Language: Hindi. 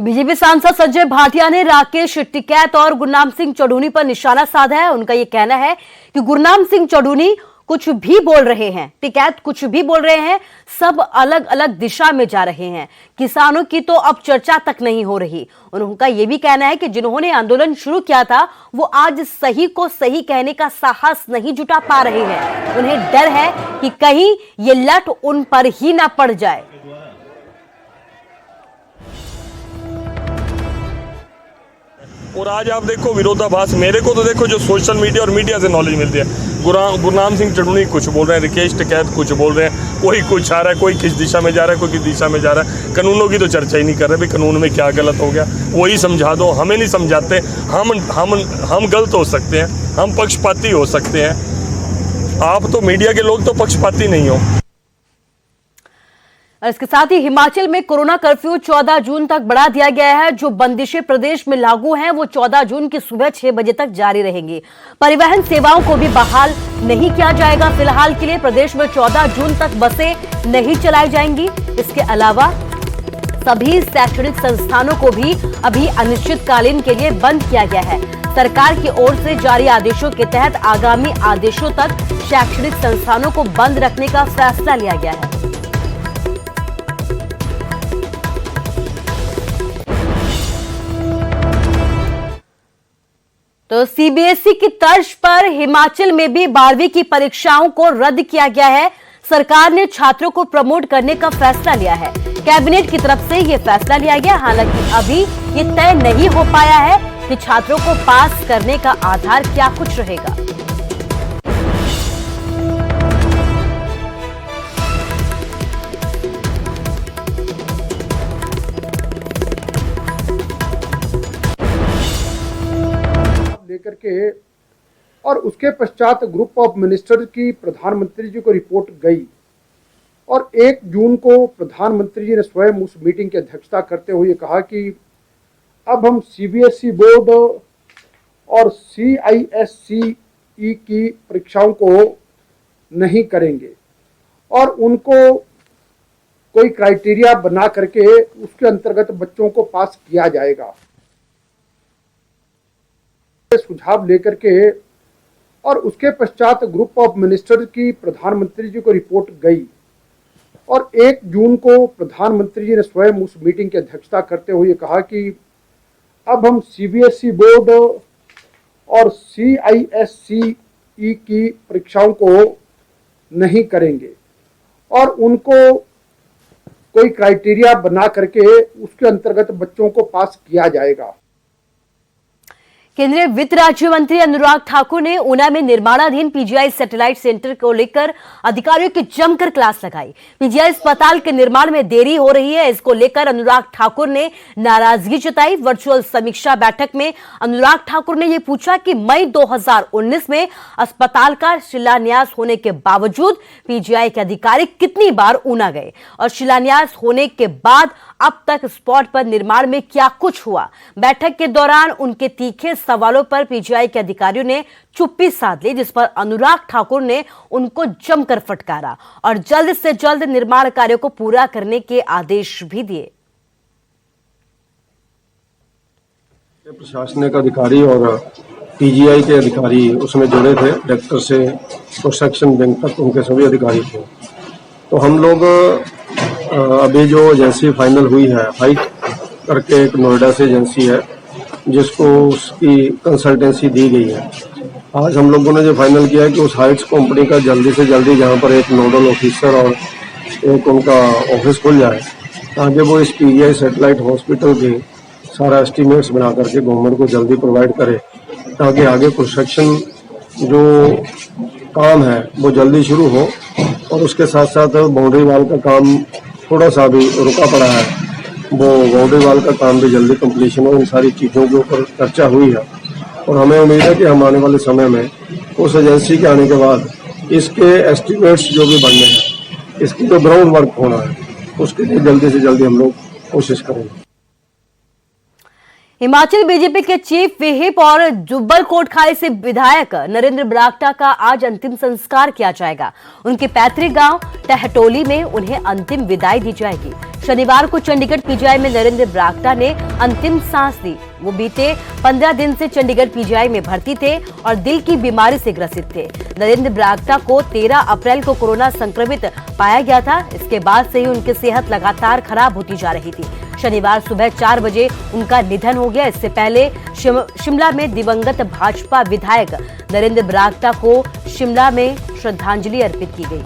बीजेपी सांसद संजय भाटिया ने राकेश टिकैत और गुरनाम सिंह चढ़ूनी पर निशाना साधा है। उनका यह कहना है कि गुरनाम सिंह चढ़ूनी कुछ भी बोल रहे हैं, टिकैत कुछ भी बोल रहे हैं, सब अलग अलग दिशा में जा रहे हैं। किसानों की तो अब चर्चा तक नहीं हो रही। उनका यह भी कहना है कि जिन्होंने आंदोलन शुरू किया था वो आज सही को सही कहने का साहस नहीं जुटा पा रहे हैं। उन्हें डर है कि कहीं ये लट उन पर ही ना पड़ जाए। और आज आप देखो विरोधाभास, मेरे को तो देखो जो सोशल मीडिया और मीडिया से नॉलेज मिलती है, गुरनाम सिंह चढ़ूनी कुछ बोल रहे हैं, राकेश टिकैत कुछ बोल रहे हैं, कोई कुछ आ रहा है, कोई किस दिशा में जा रहा है, कोई किस दिशा में जा रहा है। कानूनों की तो चर्चा ही नहीं कर रहे भाई, कानून में क्या गलत हो गया वही समझा दो। हमें नहीं समझाते, हम गलत हो सकते हैं, हम पक्षपाती हो सकते हैं। आप तो मीडिया के लोग तो पक्षपाती नहीं हो। और इसके साथ ही हिमाचल में कोरोना कर्फ्यू 14 जून तक बढ़ा दिया गया है। जो बंदिशें प्रदेश में लागू हैं वो 14 जून की सुबह 6 बजे तक जारी रहेंगी। परिवहन सेवाओं को भी बहाल नहीं किया जाएगा। फिलहाल के लिए प्रदेश में 14 जून तक बसें नहीं चलाई जाएंगी। इसके अलावा सभी शैक्षणिक संस्थानों को भी अभी अनिश्चितकालीन के लिए बंद किया गया है। सरकार की ओर से जारी आदेशों के तहत आगामी आदेशों तक शैक्षणिक संस्थानों को बंद रखने का फैसला लिया गया है। तो सीबीएसई की तर्ज पर हिमाचल में भी 12वीं की परीक्षाओं को रद्द किया गया है। सरकार ने छात्रों को प्रमोट करने का फैसला लिया है। कैबिनेट की तरफ से यह फैसला लिया गया। हालांकि अभी ये तय नहीं हो पाया है कि छात्रों को पास करने का आधार क्या कुछ रहेगा। लेकर के और उसके पश्चात ग्रुप ऑफ मिनिस्टर की प्रधानमंत्री जी को रिपोर्ट गई और 1 जून को प्रधानमंत्री जी ने स्वयं उस मीटिंग की अध्यक्षता करते हुए कहा कि अब हम सीबीएसई बोर्ड और सीआईएससीई की परीक्षाओं को नहीं करेंगे और उनको कोई क्राइटेरिया बना करके उसके अंतर्गत बच्चों को पास किया जाएगा। सुझाव लेकर के और उसके पश्चात ग्रुप ऑफ मिनिस्टर की प्रधानमंत्री जी को रिपोर्ट गई और 1 जून को प्रधानमंत्री जी ने स्वयं उस मीटिंग की अध्यक्षता करते हुए कहा कि अब हम सीबीएसई बोर्ड और सीआईएससीई की परीक्षाओं को नहीं करेंगे और उनको कोई क्राइटेरिया बना करके उसके अंतर्गत बच्चों को पास किया जाएगा। केंद्रीय वित्त राज्य मंत्री अनुराग ठाकुर ने ऊना में निर्माणाधीन पीजीआई सैटेलाइट सेंटर को लेकर अधिकारियों की जमकर क्लास लगाई। पीजीआई अस्पताल के निर्माण में देरी हो रही है, इसको लेकर अनुराग ठाकुर ने नाराजगी जताई। वर्चुअल समीक्षा बैठक में अनुराग ठाकुर ने यह पूछा कि मई 2019 में अस्पताल का शिलान्यास होने के बावजूद पीजीआई के अधिकारी कितनी बार ऊना गए और शिलान्यास होने के बाद अब तक स्पॉट पर निर्माण में क्या कुछ हुआ। बैठक के दौरान उनके तीखे सवालों पर पीजीआई के अधिकारियों ने चुप्पी साध ली, जिस पर अनुराग ठाकुर ने उनको जमकर फटकारा और जल्द से जल्द निर्माण कार्यों को पूरा करने के आदेश भी दिए। प्रशासनिक अधिकारी और पीजीआई के अधिकारी उसमें जुड़े थे, डायरेक्टर से कंस्ट्रक्शन बैंक तक उनके सभी अधिकारी थे। तो हम लोग अभी जो एजेंसी फाइनल हुई है, हाइट करके एक नोएडा से एजेंसी है जिसको उसकी कंसल्टेंसी दी गई है, आज हम लोगों ने जो फाइनल किया है कि उस हाइट्स कंपनी का जल्दी से जल्दी जहां पर एक नोडल ऑफिसर और एक उनका ऑफिस खुल जाए ताकि वो इस पीजीआई सैटेलाइट हॉस्पिटल के सारा एस्टीमेट्स बना करके गवर्नमेंट को जल्दी प्रोवाइड करे ताकि आगे कंस्ट्रक्शन जो काम है वो जल्दी शुरू हो। और उसके साथ साथ बाउंड्री वाल का काम थोड़ा सा भी रुका पड़ा है, वो बाउंड्री वाल का काम भी जल्दी कंप्लीशन हो। इन सारी चीज़ों के ऊपर चर्चा हुई है और हमें उम्मीद है कि हम आने वाले समय में उस एजेंसी के आने के बाद इसके एस्टीमेट्स जो भी बनने हैं, इसकी जो ग्राउंड वर्क होना है, उसके लिए जल्दी से जल्दी हम लोग कोशिश करेंगे। हिमाचल बीजेपी के चीफ व्हिप और जुब्बल कोटखाई से विधायक नरेंद्र बरागटा का आज अंतिम संस्कार किया जाएगा। उनके पैतृक गांव टहटोली में उन्हें अंतिम विदाई दी जाएगी। शनिवार को चंडीगढ़ पीजीआई में नरेंद्र बरागटा ने अंतिम सांस ली। वो बीते 15 दिन से चंडीगढ़ पीजीआई में भर्ती थे और दिल की बीमारी से ग्रसित थे। नरेंद्र बरागटा को 13 अप्रैल को कोरोना संक्रमित पाया गया था। इसके बाद से ही उनकी सेहत लगातार खराब होती जा रही थी। शनिवार सुबह 4 बजे उनका निधन हो गया। इससे पहले शिमला में दिवंगत भाजपा विधायक नरेंद्र बरागटा को शिमला में श्रद्धांजलि अर्पित की गई।